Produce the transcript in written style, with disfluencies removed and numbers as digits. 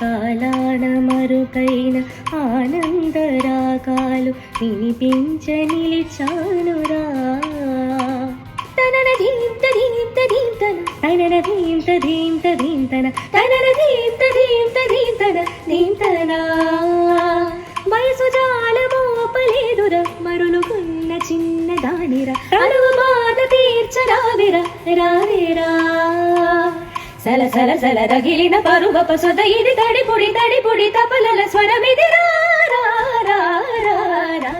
కాలాన మరుకైన ఆనందరాగాలు వినిపించ నిలిచానురా తనన ధీంత ధీంత ధీంతన తనన ధీంత ధీంత ధీంతన తనన ధీంత ధీంత ధీంతన ధీంతన వయసు జాలమోపలేదురా మరులుకున్న చిన్న దానిరా అలుగు బాధ తీర్చరావిరా రావేరా సల సల సల రగిలిన పరువప సొద ఇది తడిపుడి తడిపుడి తపలల స్వరమిది రా రా రా రా రా